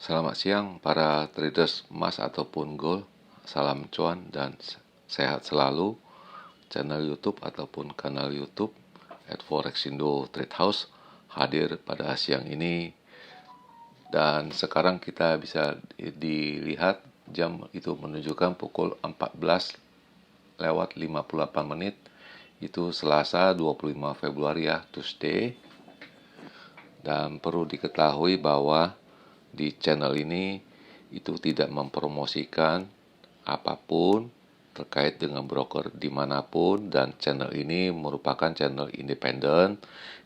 Selamat siang para traders emas ataupun gold. Salam cuan dan sehat selalu. Channel YouTube ataupun kanal YouTube @forexindo Trade House hadir pada siang ini. Dan sekarang kita bisa dilihat jam itu menunjukkan pukul 14:58. Itu Selasa 25 Februari ya, Tuesday. Dan perlu diketahui bahwa di channel ini itu tidak mempromosikan apapun terkait dengan broker dimanapun, dan channel ini merupakan channel independen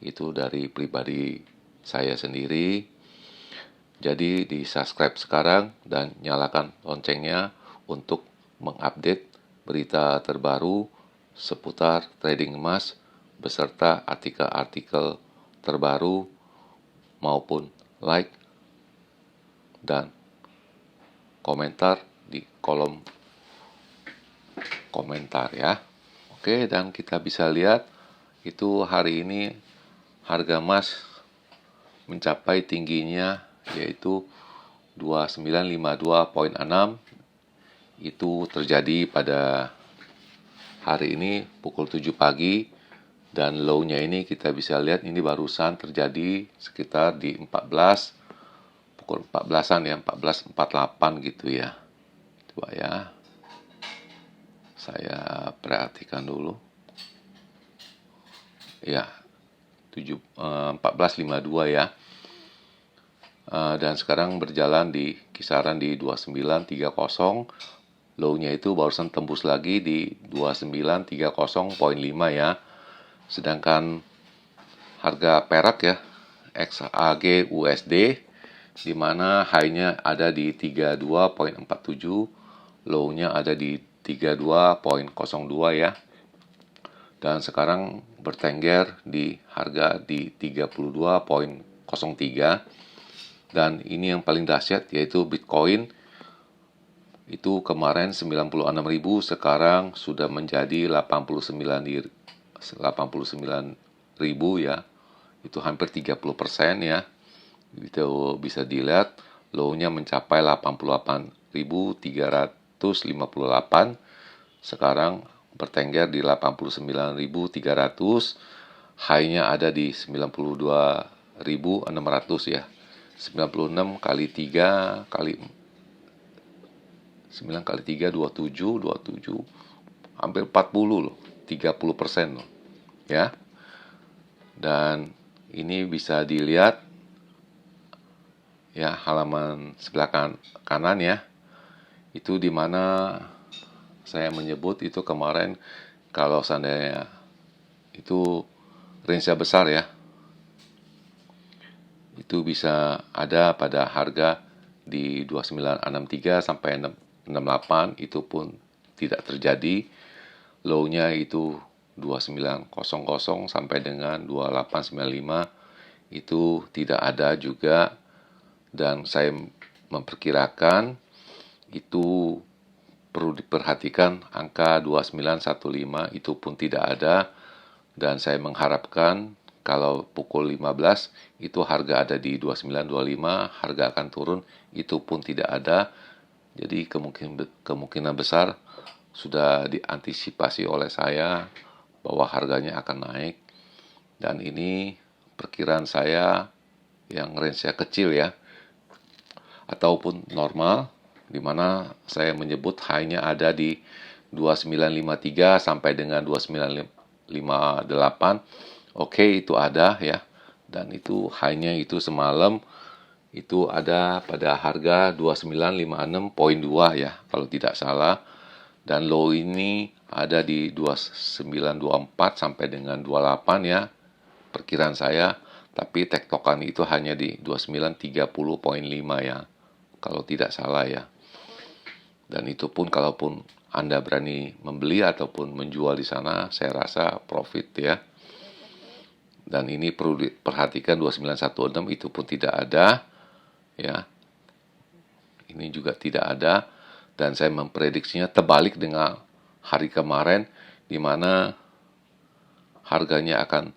itu dari pribadi saya sendiri. Jadi di subscribe sekarang dan nyalakan loncengnya untuk mengupdate berita terbaru seputar trading emas beserta artikel-artikel terbaru maupun like dan komentar di kolom komentar ya. Oke, dan kita bisa lihat itu hari ini harga emas mencapai tingginya yaitu 2952,6. Itu terjadi pada hari ini pukul 7 pagi, dan low-nya ini kita bisa lihat ini barusan terjadi sekitar di 14:00-an ya, 14:48 gitu ya. Coba ya, saya perhatikan dulu. Ya, 14:52 ya. Dan sekarang berjalan di kisaran di 2930. Low-nya itu barusan tembus lagi di 2930,5 ya. Sedangkan harga perak ya, XAG USD, di mana high-nya ada di 32,47, low-nya ada di 32,02 ya. Dan sekarang bertengger di harga di 32,03. Dan ini yang paling dahsyat yaitu Bitcoin. Itu kemarin 96.000, sekarang sudah menjadi 89.000 ya. Itu hampir 30% ya. Itu bisa dilihat low-nya mencapai 88.358. Sekarang bertengger di 89.300. High-nya ada di 92.600 ya. 96 kali 3 kali 9 kali 3 27 hampir 40 loh, 30% loh ya. Dan ini bisa dilihat ya, halaman sebelah kanan ya. Itu dimana saya menyebut itu kemarin kalau seandainya itu range besar ya, itu bisa ada pada harga di 2963 sampai 68, itu pun tidak terjadi. Low-nya itu 2900 sampai dengan 2895, itu tidak ada juga. Dan saya memperkirakan itu perlu diperhatikan angka 2915 itu pun tidak ada. Dan saya mengharapkan kalau pukul 15 itu harga ada di 2925, harga akan turun, itu pun tidak ada. Jadi kemungkinan besar sudah diantisipasi oleh saya bahwa harganya akan naik. Dan ini perkiraan saya yang range-nya kecil ya, ataupun normal, di mana saya menyebut high-nya ada di 2953 sampai dengan 2958. Oke, itu ada ya. Dan itu high-nya itu semalam itu ada pada harga 2956,2 ya, kalau tidak salah. Dan low ini ada di 2924 sampai dengan 28 ya, perkiraan saya. Tapi tektokan itu hanya di 2930,5 ya, kalau tidak salah ya. Dan itu pun kalaupun Anda berani membeli ataupun menjual di sana, saya rasa profit ya. Dan ini perlu diperhatikan 2916 itu pun tidak ada ya. Ini juga tidak ada. Dan saya memprediksinya terbalik dengan hari kemarin, di mana harganya akan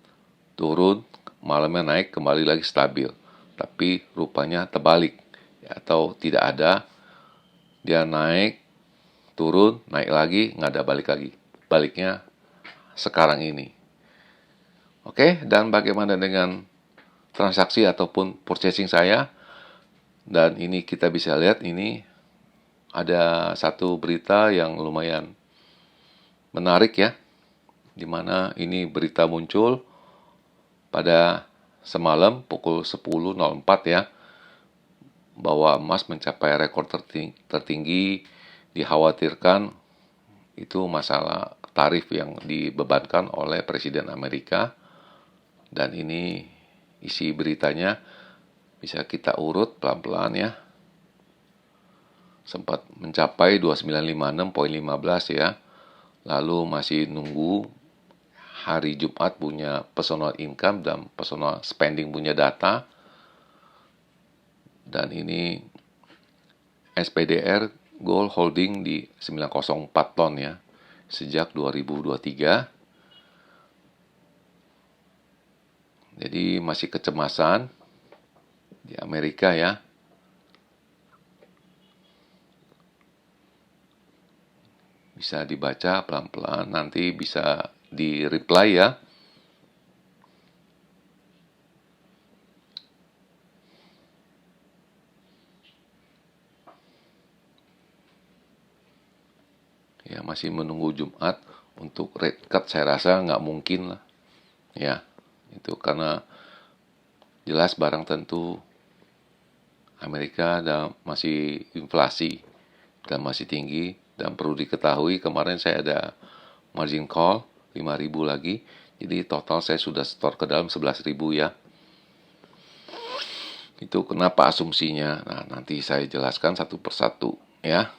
turun, malamnya naik, kembali lagi stabil. Tapi rupanya terbalik. atau tidak ada, dia naik, turun, naik lagi, nggak ada balik lagi. Baliknya sekarang ini. Oke, dan bagaimana dengan transaksi ataupun purchasing saya? Dan ini kita bisa lihat, ini ada satu berita yang lumayan menarik ya, di mana ini berita muncul pada semalam pukul 10.04 ya, bahwa emas mencapai rekor tertinggi. Dikhawatirkan itu masalah tarif yang dibebankan oleh Presiden Amerika. Dan ini isi beritanya, bisa kita urut pelan-pelan ya. Sempat mencapai 2956,15 ya. Lalu masih nunggu hari Jumat punya personal income dan personal spending punya data. Dan ini SPDR gold holding di 904 ton ya, sejak 2023. Jadi masih kecemasan di Amerika ya. Bisa dibaca pelan-pelan, nanti bisa di-reply ya. Ya, masih menunggu Jumat untuk rate cut, saya rasa nggak mungkin lah. Ya, itu karena jelas barang tentu Amerika ada masih inflasi dan masih tinggi. Dan perlu diketahui kemarin saya ada margin call 5.000 lagi. Jadi total saya sudah store ke dalam 11.000 ya. Itu kenapa asumsinya. Nah, nanti saya jelaskan satu persatu ya.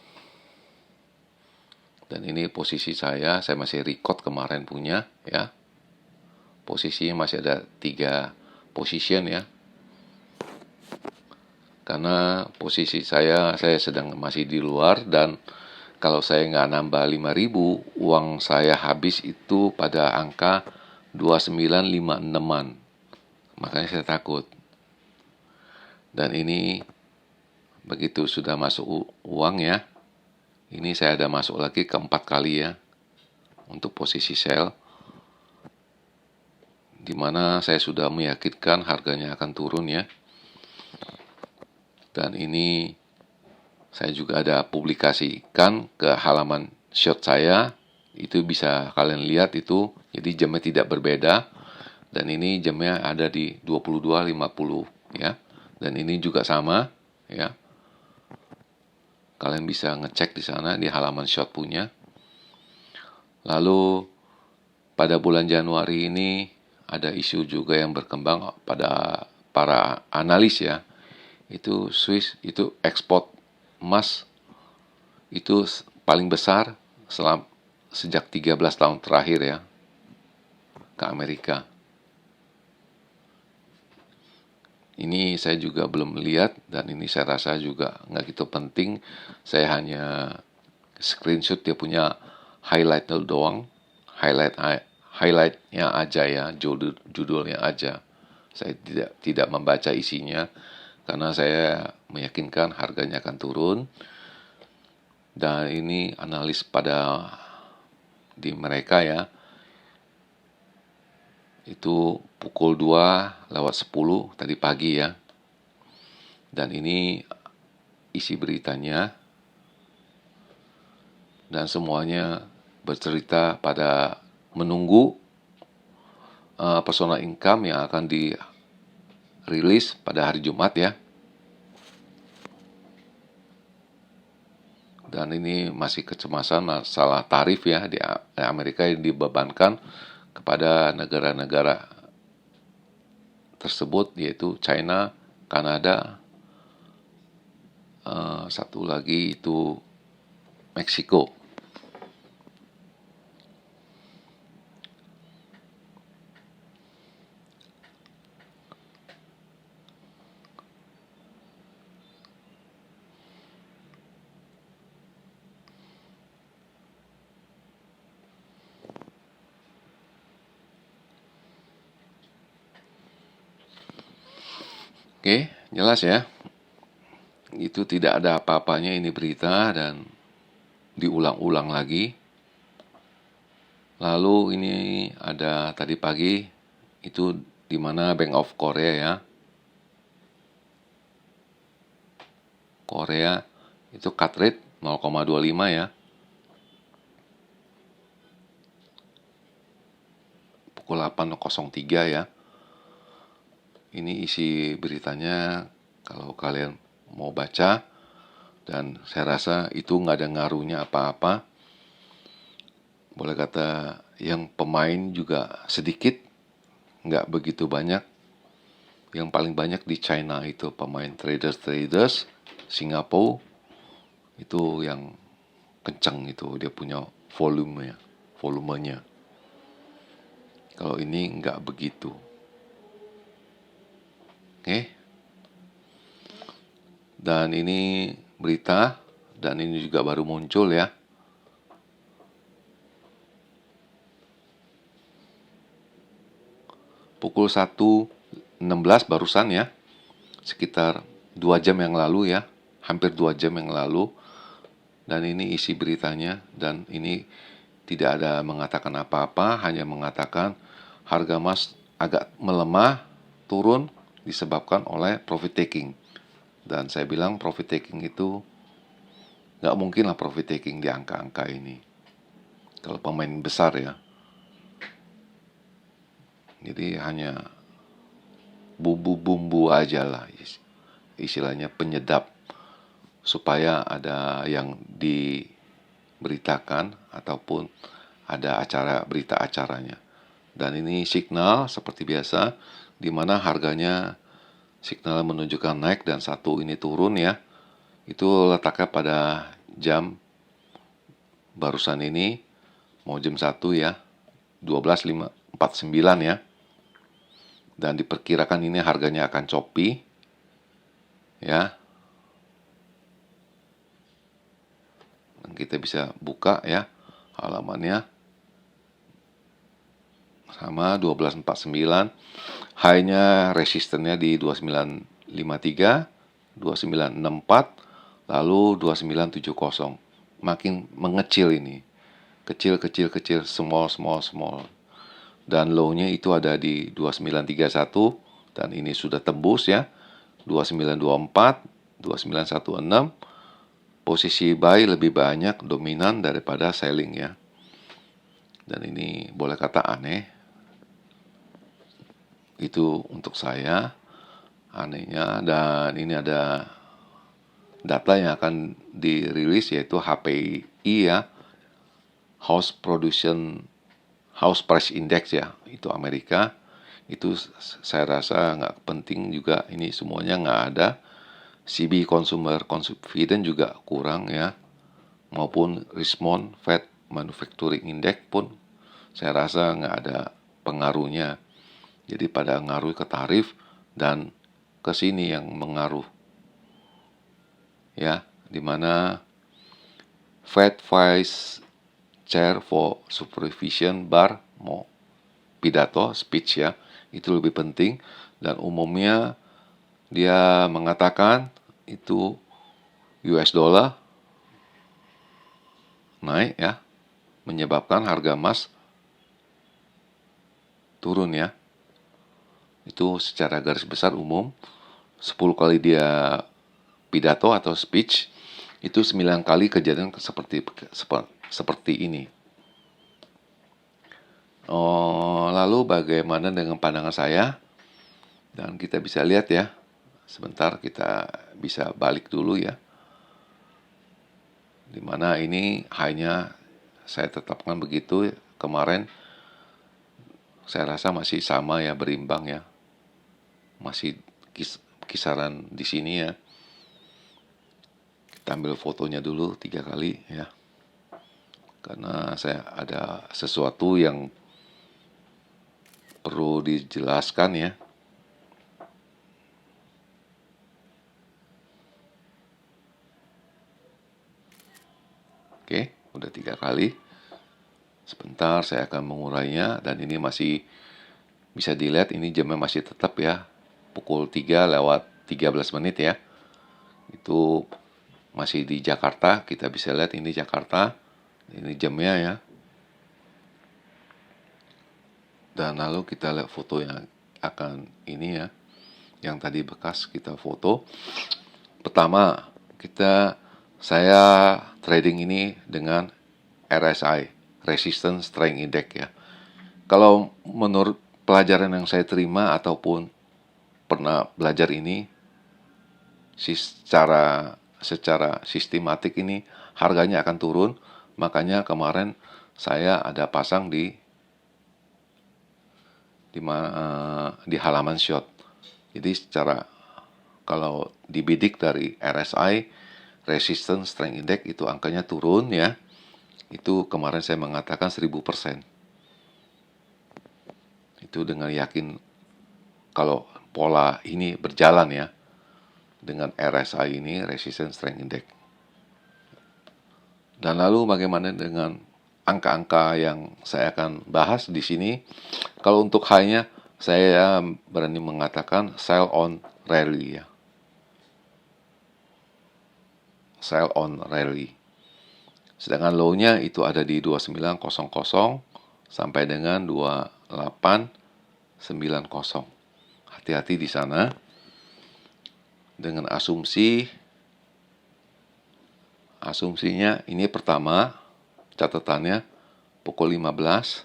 Dan ini posisi saya masih record kemarin punya ya. Posisinya masih ada 3 position ya. Karena posisi saya sedang masih di luar, dan kalau saya nggak nambah 5.000, uang saya habis itu pada angka 2956-an. Makanya saya takut. Dan ini begitu sudah masuk uang ya, ini saya ada masuk lagi ke 4 kali ya untuk posisi sell, dimana saya sudah meyakinkan harganya akan turun ya. Dan ini saya juga ada publikasikan ke halaman short saya, itu bisa kalian lihat itu. Jadi jamnya tidak berbeda, dan ini jamnya ada di 22.50 ya. Dan ini juga sama ya. Kalian bisa ngecek di sana di halaman short punya. Lalu pada bulan Januari ini ada isu juga yang berkembang pada para analis ya. Itu Swiss itu ekspor emas itu paling besar sejak 13 tahun terakhir ya ke Amerika. Ini saya juga belum lihat, dan ini saya rasa juga nggak gitu penting. Saya hanya screenshot dia punya highlight doang, highlightnya aja ya, judulnya aja. Saya tidak membaca isinya karena saya meyakinkan harganya akan turun. Dan ini analis pada di mereka ya, itu pukul 2:10 tadi pagi ya. Dan ini isi beritanya, dan semuanya bercerita pada menunggu personal income yang akan dirilis pada hari Jumat ya. Dan ini masih kecemasan masalah tarif ya di Amerika yang dibebankan kepada negara-negara tersebut, yaitu China, Kanada, satu lagi itu Meksiko. Oke, jelas ya. Itu tidak ada apa-apanya ini berita dan diulang-ulang lagi. Lalu ini ada tadi pagi itu di mana Bank of Korea ya. Korea itu cut rate 0,25 ya. Pukul 8.03 ya. Ini isi beritanya kalau kalian mau baca, dan saya rasa itu nggak ada ngaruhnya apa-apa. Boleh kata yang pemain juga sedikit, nggak begitu banyak. Yang paling banyak di China itu pemain traders, Singapura itu yang kencang itu dia punya volumenya. Kalau ini nggak begitu. Oke. Dan ini berita, dan ini juga baru muncul ya. Pukul 1.16 barusan ya. Sekitar 2 jam yang lalu ya. Hampir 2 jam yang lalu. Dan ini isi beritanya, dan ini tidak ada mengatakan apa-apa, hanya mengatakan harga emas agak melemah, turun disebabkan oleh profit taking. Dan saya bilang profit taking itu nggak mungkin lah profit taking di angka-angka ini. Kalau pemain besar ya. Jadi hanya bumbu-bumbu aja lah, istilahnya penyedap, supaya ada yang diberitakan ataupun ada berita acaranya. Dan ini signal seperti biasa, di mana harganya signal menunjukkan naik dan satu ini turun ya. Itu letaknya pada jam barusan ini, mau jam 1 ya, 12.49 ya. Dan diperkirakan ini harganya akan choppy ya. Dan kita bisa buka ya halamannya. Sama 12.49. High-nya resistennya di 29.53, 29.64, lalu 29.70. Makin mengecil ini. Kecil, small. Dan low-nya itu ada di 2931, dan ini sudah tembus ya. 2924, 2916. Posisi buy lebih banyak dominan daripada selling ya. Dan ini boleh kata aneh. Itu untuk saya anehnya. Dan ini ada data yang akan dirilis, yaitu HPI ya, House Price Index ya, itu Amerika. Itu saya rasa nggak penting juga, ini semuanya nggak ada. CB Consumer Confidence juga kurang ya, maupun Richmond Fed Manufacturing Index pun saya rasa nggak ada pengaruhnya. Jadi pada ngaruh ke tarif dan ke sini yang mengaruh ya, dimana Fed Vice Chair for Supervision Barr mau pidato speech ya, itu lebih penting. Dan umumnya dia mengatakan itu US dollar naik ya, menyebabkan harga emas turun ya. Itu secara garis besar umum. 10 kali dia pidato atau speech, itu 9 kali kejadian seperti ini. Lalu bagaimana dengan pandangan saya? Dan kita bisa lihat ya. Sebentar kita bisa balik dulu ya. Dimana ini hanya saya tetapkan begitu. Kemarin saya rasa masih sama ya, berimbang ya. Masih kisaran di sini ya. Kita ambil fotonya dulu 3 kali ya. Karena saya ada sesuatu yang perlu dijelaskan ya. Oke, udah 3 kali. Sebentar saya akan mengurainya, dan ini masih bisa dilihat, ini jamnya masih tetap ya. Pukul 3 lewat 13 menit ya. Itu masih di Jakarta, kita bisa lihat ini Jakarta, ini jamnya ya. Dan lalu kita lihat foto yang akan ini ya, yang tadi bekas kita foto. Pertama, saya trading ini dengan RSI, Resistance Strength Index ya. Kalau menurut pelajaran yang saya terima ataupun pernah belajar ini, secara sistematik ini harganya akan turun. Makanya kemarin saya ada pasang di halaman short. Jadi kalau dibidik dari RSI, Resistance Strength Index, itu angkanya turun ya. Itu kemarin saya mengatakan 1000%. Itu dengan yakin kalau pola ini berjalan ya, dengan RSI ini, Resistance Strength Index. Dan lalu bagaimana dengan angka-angka yang saya akan bahas di sini? Kalau untuk high-nya, saya berani mengatakan sell on rally ya. Sell on rally. Sedangkan low-nya itu ada di 2900 sampai dengan 2890. Hati-hati di sana. Dengan asumsinya ini pertama, catatannya pukul 15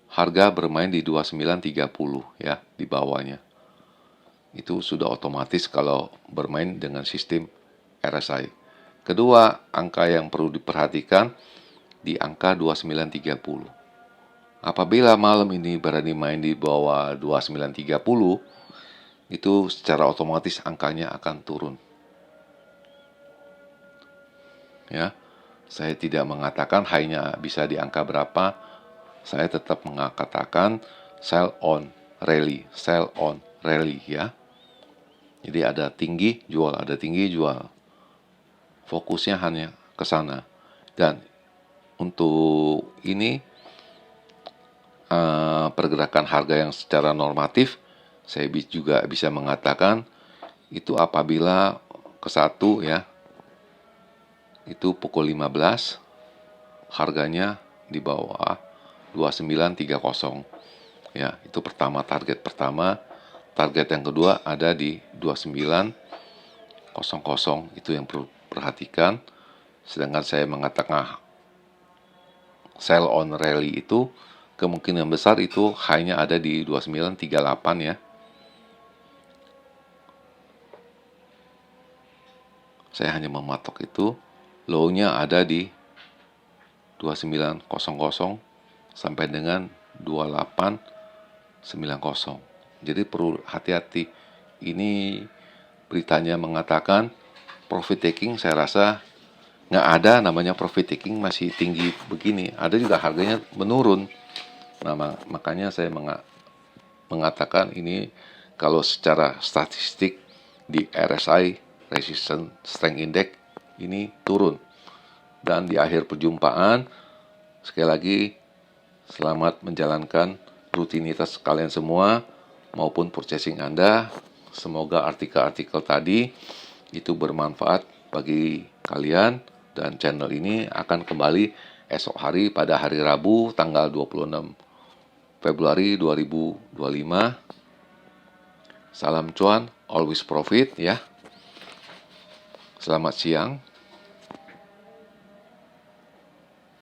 harga bermain di 2930 ya, di bawahnya. Itu sudah otomatis kalau bermain dengan sistem RSI. Kedua, angka yang perlu diperhatikan di angka 2930. Apabila malam ini berani main di bawah 2930, itu secara otomatis angkanya akan turun. Ya, saya tidak mengatakan high-nya bisa di angka berapa. Saya tetap mengatakan sell on rally ya. Jadi ada tinggi jual, ada tinggi jual. Fokusnya hanya ke sana. Dan untuk ini pergerakan harga yang secara normatif, saya juga bisa mengatakan itu apabila ke satu ya, itu pukul 15 harganya di bawah 2930 ya. Itu pertama, target pertama. Target yang kedua ada di 2900, itu yang perlu perhatikan. Sedangkan saya mengatakan sell on rally itu kemungkinan besar itu high-nya ada di 2938 ya. Saya hanya mematok itu. Low-nya ada di 2900 sampai dengan 2890. Jadi perlu hati-hati. Ini beritanya mengatakan profit taking, saya rasa nggak ada namanya profit taking masih tinggi begini. Ada juga harganya menurun. Nah, makanya saya mengatakan ini kalau secara statistik di RSI, Resistance Strength Index, ini turun. Dan di akhir perjumpaan, sekali lagi selamat menjalankan rutinitas kalian semua maupun purchasing Anda. Semoga artikel-artikel tadi itu bermanfaat bagi kalian, dan channel ini akan kembali esok hari pada hari Rabu tanggal 26 Februari 2025. Salam cuan, always profit ya. Selamat siang.